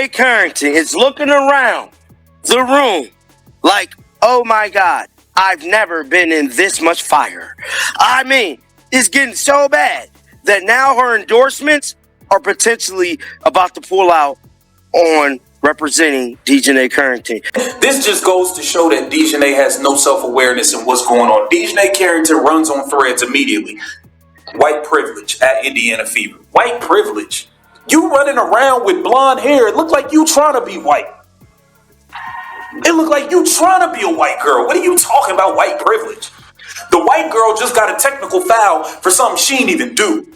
DiJonai Carrington is looking around the room like, oh my God, I've never been in this much fire. I mean, it's getting so bad that now her endorsements are potentially about to pull out on representing DiJonai Carrington. This just goes to show that DiJonai has no self-awareness in what's going on. DiJonai Carrington runs on threads immediately. White privilege at Indiana Fever. White privilege. You running around with blonde hair. It look like you trying to be white. It look like you trying to be a white girl. What are you talking about, white privilege? The white girl just got a technical foul for something she didn't even do.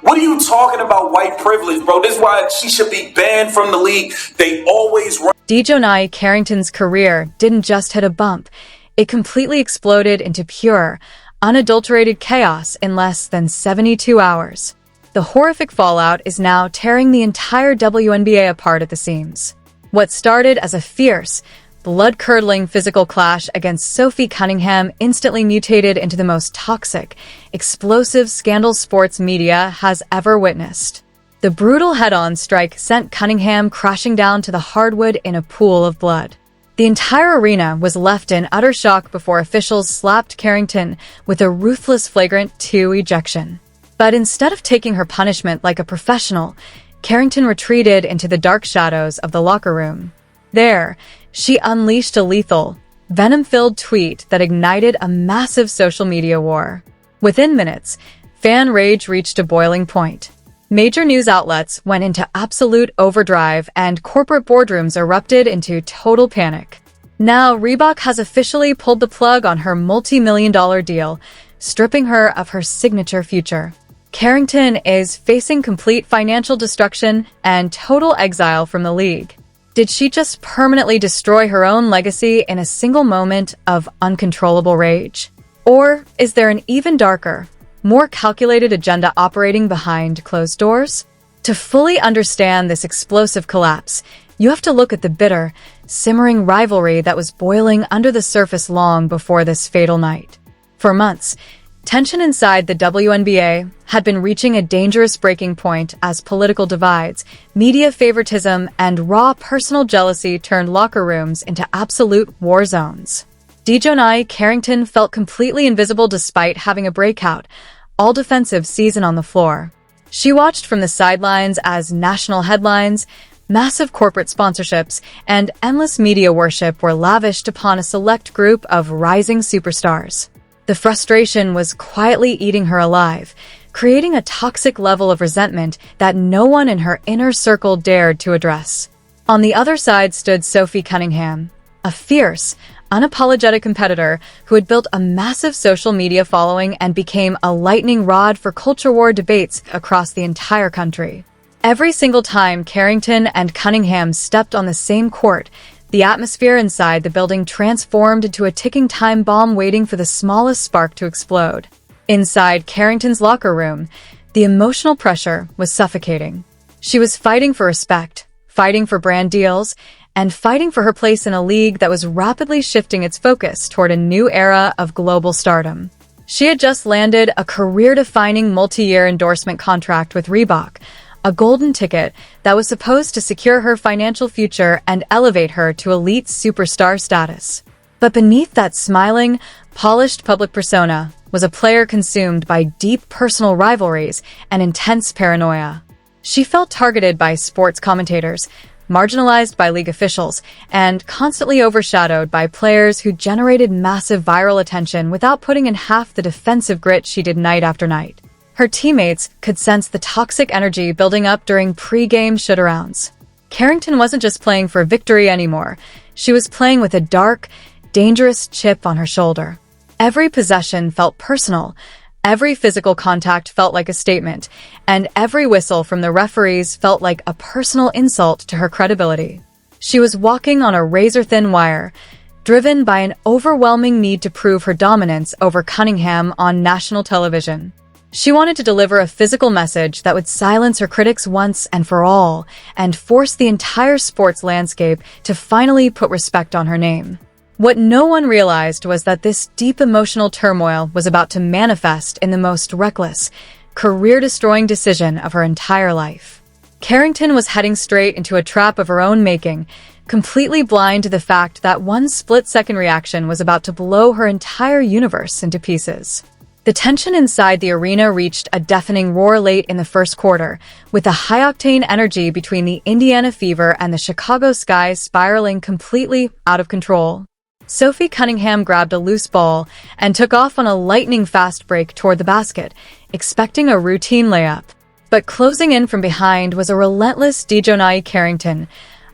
What are you talking about, white privilege, bro? This is why she should be banned from the league. They always run. DiJonai Carrington's career didn't just hit a bump. It completely exploded into pure, unadulterated chaos in less than 72 hours. The horrific fallout is now tearing the entire WNBA apart at the seams. What started as a fierce, blood-curdling physical clash against Sophie Cunningham instantly mutated into the most toxic, explosive scandal sports media has ever witnessed. The brutal head-on strike sent Cunningham crashing down to the hardwood in a pool of blood. The entire arena was left in utter shock before officials slapped Carrington with a ruthless flagrant 2 ejection. But instead of taking her punishment like a professional, Carrington retreated into the dark shadows of the locker room. There, she unleashed a lethal, venom-filled tweet that ignited a massive social media war. Within minutes, fan rage reached a boiling point. Major news outlets went into absolute overdrive and corporate boardrooms erupted into total panic. Now, Reebok has officially pulled the plug on her multi-million-dollar deal, stripping her of her signature future. Carrington is facing complete financial destruction and total exile from the league. Did she just permanently destroy her own legacy in a single moment of uncontrollable rage? Or is there an even darker, more calculated agenda operating behind closed doors? To fully understand this explosive collapse, you have to look at the bitter, simmering rivalry that was boiling under the surface long before this fatal night. For months, tension inside the WNBA had been reaching a dangerous breaking point as political divides, media favoritism, and raw personal jealousy turned locker rooms into absolute war zones. DiJonai Carrington felt completely invisible despite having a breakout, all-defensive season on the floor. She watched from the sidelines as national headlines, massive corporate sponsorships, and endless media worship were lavished upon a select group of rising superstars. The frustration was quietly eating her alive, creating a toxic level of resentment that no one in her inner circle dared to address. On the other side stood Sophie Cunningham, a fierce, unapologetic competitor who had built a massive social media following and became a lightning rod for culture war debates across the entire country. Every single time Carrington and Cunningham stepped on the same court, the atmosphere inside the building transformed into a ticking time bomb waiting for the smallest spark to explode. Inside Carrington's locker room, the emotional pressure was suffocating. She was fighting for respect, fighting for brand deals, and fighting for her place in a league that was rapidly shifting its focus toward a new era of global stardom. She had just landed a career-defining multi-year endorsement contract with Reebok, a golden ticket that was supposed to secure her financial future and elevate her to elite superstar status. But beneath that smiling, polished public persona was a player consumed by deep personal rivalries and intense paranoia. She felt targeted by sports commentators, marginalized by league officials, and constantly overshadowed by players who generated massive viral attention without putting in half the defensive grit she did night after night. Her teammates could sense the toxic energy building up during pre-game shoot-arounds. Carrington wasn't just playing for victory anymore. She was playing with a dark, dangerous chip on her shoulder. Every possession felt personal, every physical contact felt like a statement, and every whistle from the referees felt like a personal insult to her credibility. She was walking on a razor-thin wire, driven by an overwhelming need to prove her dominance over Cunningham on national television. She wanted to deliver a physical message that would silence her critics once and for all, and force the entire sports landscape to finally put respect on her name. What no one realized was that this deep emotional turmoil was about to manifest in the most reckless, career-destroying decision of her entire life. Carrington was heading straight into a trap of her own making, completely blind to the fact that one split-second reaction was about to blow her entire universe into pieces. The tension inside the arena reached a deafening roar late in the first quarter, with the high-octane energy between the Indiana Fever and the Chicago Sky spiraling completely out of control. Sophie Cunningham grabbed a loose ball and took off on a lightning-fast break toward the basket, expecting a routine layup. But closing in from behind was a relentless DiJonai Carrington,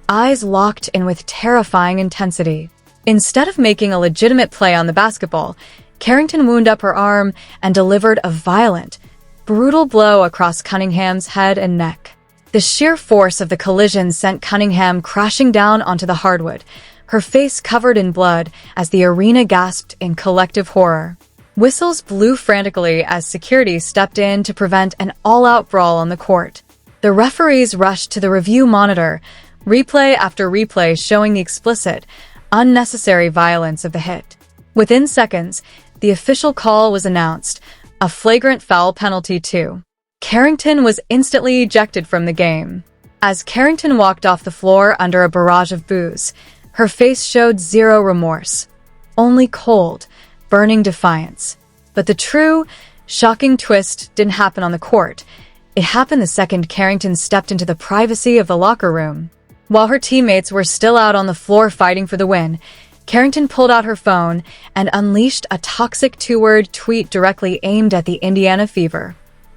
eyes locked in with terrifying intensity. Instead of making a legitimate play on the basketball, Carrington wound up her arm and delivered a violent, brutal blow across Cunningham's head and neck. The sheer force of the collision sent Cunningham crashing down onto the hardwood, her face covered in blood as the arena gasped in collective horror. Whistles blew frantically as security stepped in to prevent an all-out brawl on the court. The referees rushed to the review monitor, replay after replay showing the explicit, unnecessary violence of the hit. Within seconds, the official call was announced, a flagrant foul penalty too. Carrington was instantly ejected from the game. As Carrington walked off the floor under a barrage of boos, her face showed zero remorse, only cold, burning defiance. But the true, shocking twist didn't happen on the court. It happened the second Carrington stepped into the privacy of the locker room. While her teammates were still out on the floor fighting for the win, Carrington pulled out her phone and unleashed a toxic two-word tweet directly aimed at the Indiana Fever.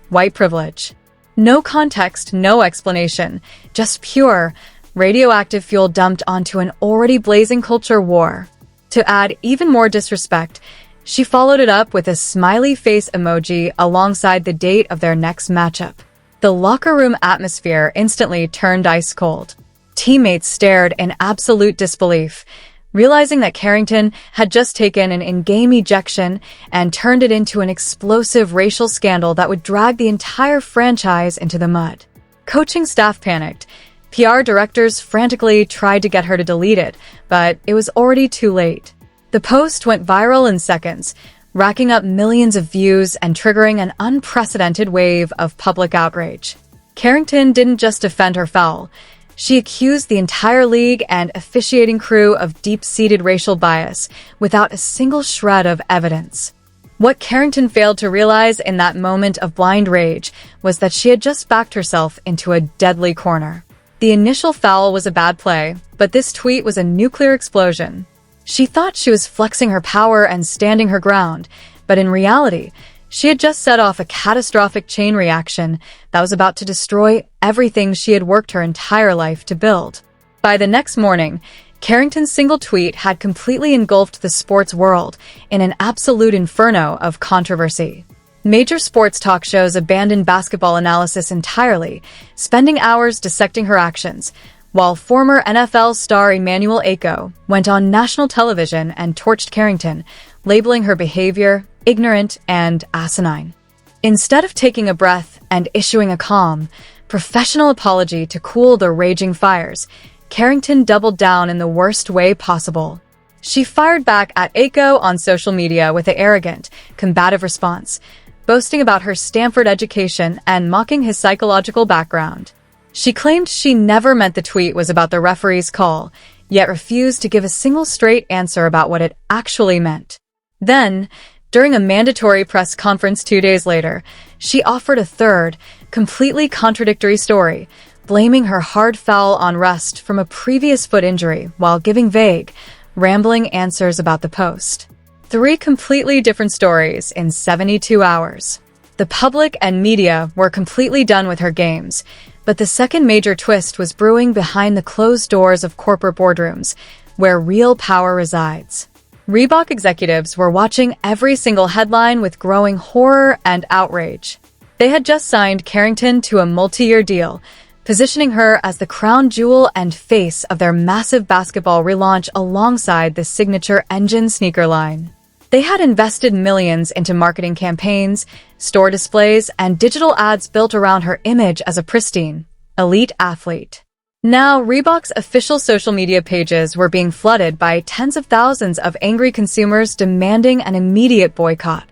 White privilege. No context, no explanation, just pure, radioactive fuel dumped onto an already blazing culture war. To add even more disrespect, she followed it up with a smiley face emoji alongside the date of their next matchup. The locker room atmosphere instantly turned ice cold. Teammates stared in absolute disbelief, realizing that Carrington had just taken an in-game ejection and turned it into an explosive racial scandal that would drag the entire franchise into the mud. Coaching staff panicked. PR directors frantically tried to get her to delete it, but it was already too late. The post went viral in seconds, racking up millions of views and triggering an unprecedented wave of public outrage. Carrington didn't just defend her foul. She accused the entire league and officiating crew of deep-seated racial bias without a single shred of evidence. What Carrington failed to realize in that moment of blind rage was that she had just backed herself into a deadly corner. The initial foul was a bad play, but this tweet was a nuclear explosion. She thought she was flexing her power and standing her ground, but in reality, she had just set off a catastrophic chain reaction that was about to destroy everything she had worked her entire life to build. By the next morning, Carrington's single tweet had completely engulfed the sports world in an absolute inferno of controversy. Major sports talk shows abandoned basketball analysis entirely, spending hours dissecting her actions, while former NFL star Emmanuel Acho went on national television and torched Carrington, labeling her behavior ignorant and asinine. Instead of taking a breath and issuing a calm, professional apology to cool the raging fires, Carrington doubled down in the worst way possible. She fired back at Acho on social media with an arrogant, combative response, boasting about her Stanford education and mocking his psychological background. She claimed she never meant the tweet was about the referee's call, yet refused to give a single straight answer about what it actually meant. Then, during a mandatory press conference 2 days later, she offered a third, completely contradictory story, blaming her hard foul on rust from a previous foot injury while giving vague, rambling answers about the post. 3 completely different stories in 72 hours. The public and media were completely done with her games, but the second major twist was brewing behind the closed doors of corporate boardrooms, where real power resides. Reebok executives were watching every single headline with growing horror and outrage. They had just signed Carrington to a multi-year deal, positioning her as the crown jewel and face of their massive basketball relaunch alongside the signature Engine sneaker line. They had invested millions into marketing campaigns, store displays, and digital ads built around her image as a pristine, elite athlete. Now, Reebok's official social media pages were being flooded by tens of thousands of angry consumers demanding an immediate boycott.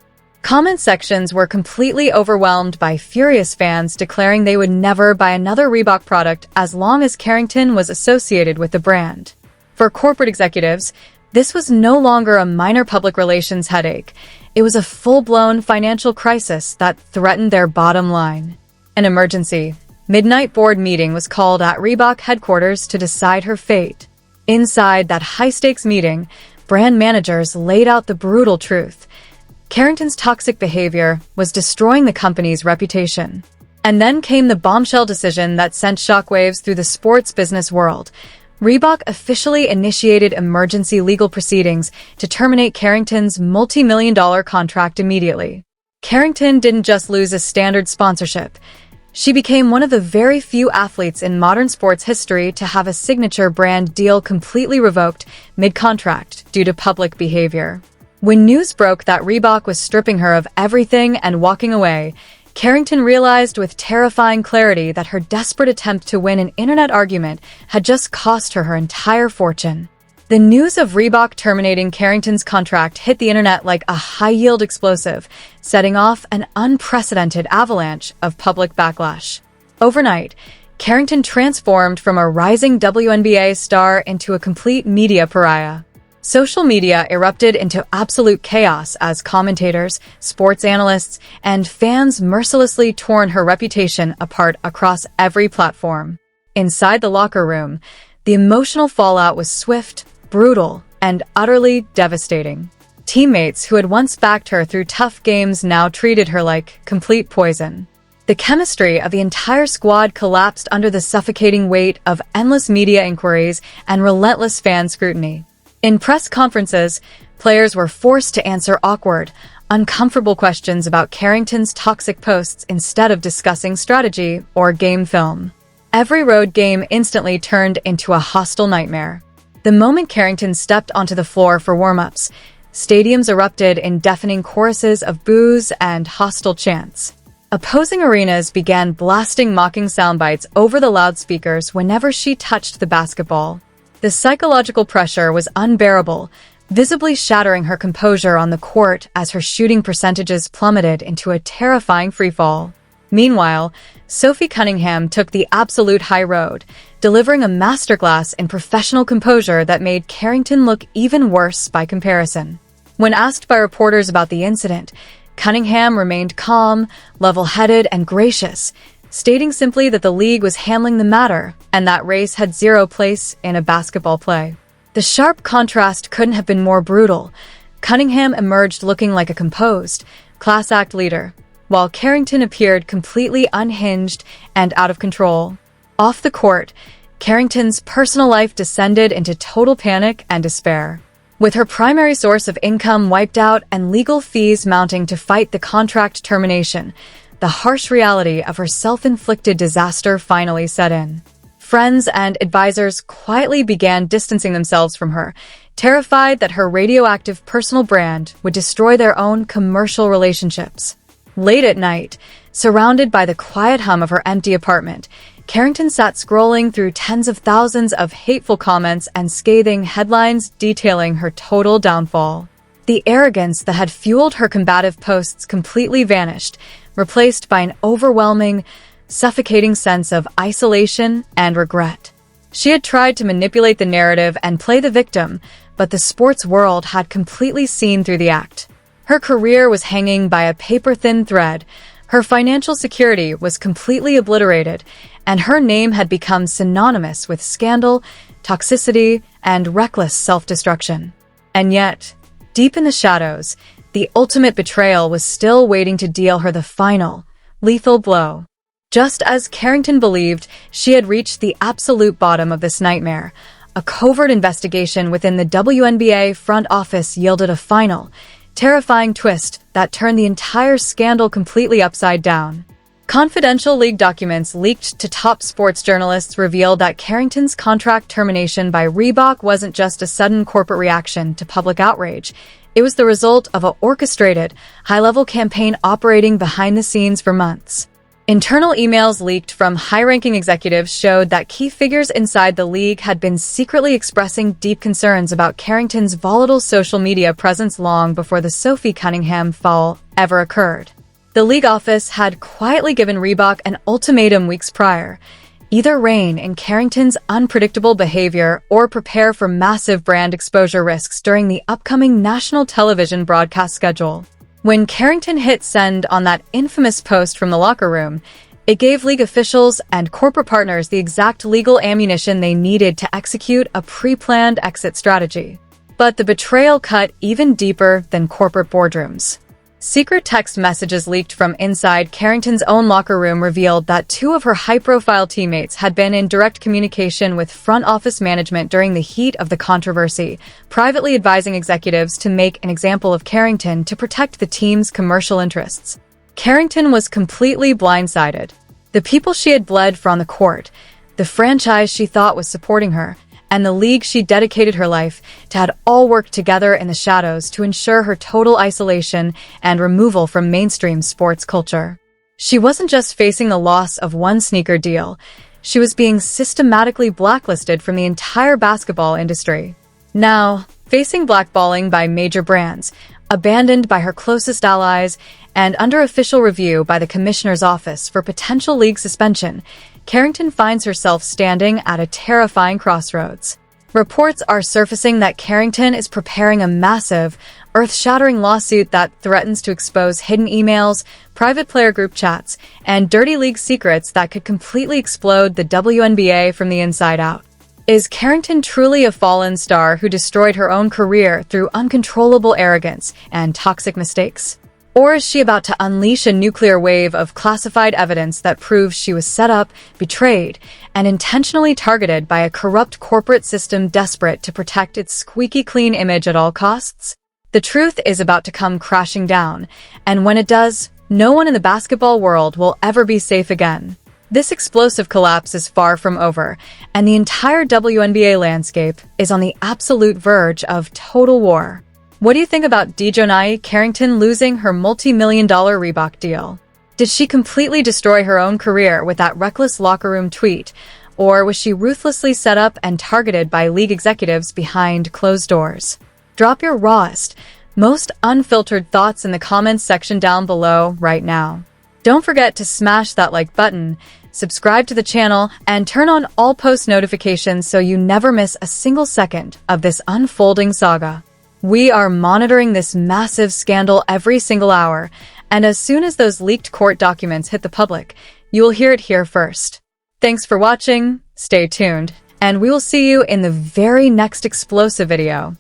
Comment sections were completely overwhelmed by furious fans declaring they would never buy another Reebok product as long as Carrington was associated with the brand. For corporate executives, this was no longer a minor public relations headache. It was a full-blown financial crisis that threatened their bottom line. An emergency, midnight board meeting was called at Reebok headquarters to decide her fate. Inside that high-stakes meeting, brand managers laid out the brutal truth. Carrington's toxic behavior was destroying the company's reputation. And then came the bombshell decision that sent shockwaves through the sports business world. Reebok officially initiated emergency legal proceedings to terminate Carrington's multi-million-dollar contract immediately. Carrington didn't just lose a standard sponsorship. She became one of the very few athletes in modern sports history to have a signature brand deal completely revoked mid-contract due to public behavior. When news broke that Reebok was stripping her of everything and walking away, Carrington realized with terrifying clarity that her desperate attempt to win an internet argument had just cost her entire fortune. The news of Reebok terminating Carrington's contract hit the internet like a high-yield explosive, setting off an unprecedented avalanche of public backlash. Overnight, Carrington transformed from a rising WNBA star into a complete media pariah. Social media erupted into absolute chaos as commentators, sports analysts, and fans mercilessly tore her reputation apart across every platform. Inside the locker room, the emotional fallout was swift, brutal, and utterly devastating. Teammates who had once backed her through tough games now treated her like complete poison. The chemistry of the entire squad collapsed under the suffocating weight of endless media inquiries and relentless fan scrutiny. In press conferences, players were forced to answer awkward, uncomfortable questions about Carrington's toxic posts instead of discussing strategy or game film. Every road game instantly turned into a hostile nightmare. The moment Carrington stepped onto the floor for warm-ups, stadiums erupted in deafening choruses of boos and hostile chants. Opposing arenas began blasting mocking soundbites over the loudspeakers whenever she touched the basketball. The psychological pressure was unbearable, visibly shattering her composure on the court as her shooting percentages plummeted into a terrifying freefall. Meanwhile, Sophie Cunningham took the absolute high road, delivering a masterclass in professional composure that made Carrington look even worse by comparison. When asked by reporters about the incident, Cunningham remained calm, level-headed, and gracious, stating simply that the league was handling the matter and that race had zero place in a basketball play. The sharp contrast couldn't have been more brutal. Cunningham emerged looking like a composed, class act leader, while Carrington appeared completely unhinged and out of control. Off the court, Carrington's personal life descended into total panic and despair. With her primary source of income wiped out and legal fees mounting to fight the contract termination, the harsh reality of her self-inflicted disaster finally set in. Friends and advisors quietly began distancing themselves from her, terrified that her radioactive personal brand would destroy their own commercial relationships. Late at night, surrounded by the quiet hum of her empty apartment, Carrington sat scrolling through tens of thousands of hateful comments and scathing headlines detailing her total downfall. The arrogance that had fueled her combative posts completely vanished, replaced by an overwhelming, suffocating sense of isolation and regret. She had tried to manipulate the narrative and play the victim, but the sports world had completely seen through the act. Her career was hanging by a paper-thin thread, her financial security was completely obliterated, and her name had become synonymous with scandal, toxicity, and reckless self-destruction. And yet, deep in the shadows, the ultimate betrayal was still waiting to deal her the final, lethal blow. Just as Carrington believed she had reached the absolute bottom of this nightmare, a covert investigation within the WNBA front office yielded a final, terrifying twist that turned the entire scandal completely upside down. Confidential league documents leaked to top sports journalists revealed that Carrington's contract termination by Reebok wasn't just a sudden corporate reaction to public outrage. It was the result of an orchestrated, high-level campaign operating behind the scenes for months. Internal emails leaked from high-ranking executives showed that key figures inside the league had been secretly expressing deep concerns about Carrington's volatile social media presence long before the Sophie Cunningham fall ever occurred. The league office had quietly given Reebok an ultimatum weeks prior: either rein in Carrington's unpredictable behavior or prepare for massive brand exposure risks during the upcoming national television broadcast schedule. When Carrington hit send on that infamous post from the locker room, it gave league officials and corporate partners the exact legal ammunition they needed to execute a pre-planned exit strategy. But the betrayal cut even deeper than corporate boardrooms. Secret text messages leaked from inside Carrington's own locker room revealed that two of her high-profile teammates had been in direct communication with front office management during the heat of the controversy, privately advising executives to make an example of Carrington to protect the team's commercial interests. Carrington was completely blindsided. The people she had bled for on the court, the franchise she thought was supporting her, and the league she dedicated her life to had all worked together in the shadows to ensure her total isolation and removal from mainstream sports culture. She wasn't just facing the loss of one sneaker deal, she was being systematically blacklisted from the entire basketball industry. Now, facing blackballing by major brands, abandoned by her closest allies, and under official review by the commissioner's office for potential league suspension, Carrington finds herself standing at a terrifying crossroads. Reports are surfacing that Carrington is preparing a massive, earth-shattering lawsuit that threatens to expose hidden emails, private player group chats, and dirty league secrets that could completely explode the WNBA from the inside out. Is Carrington truly a fallen star who destroyed her own career through uncontrollable arrogance and toxic mistakes? Or is she about to unleash a nuclear wave of classified evidence that proves she was set up, betrayed, and intentionally targeted by a corrupt corporate system desperate to protect its squeaky clean image at all costs? The truth is about to come crashing down, and when it does, no one in the basketball world will ever be safe again. This explosive collapse is far from over, and the entire WNBA landscape is on the absolute verge of total war. What do you think about DiJonai Carrington losing her multi-million-dollar Reebok deal? Did she completely destroy her own career with that reckless locker room tweet, or was she ruthlessly set up and targeted by league executives behind closed doors? Drop your rawest, most unfiltered thoughts in the comments section down below right now. Don't forget to smash that like button, subscribe to the channel, and turn on all post notifications so you never miss a single second of this unfolding saga. We are monitoring this massive scandal every single hour, and as soon as those leaked court documents hit the public, you will hear it here first. Thanks for watching, stay tuned, and we will see you in the very next explosive video.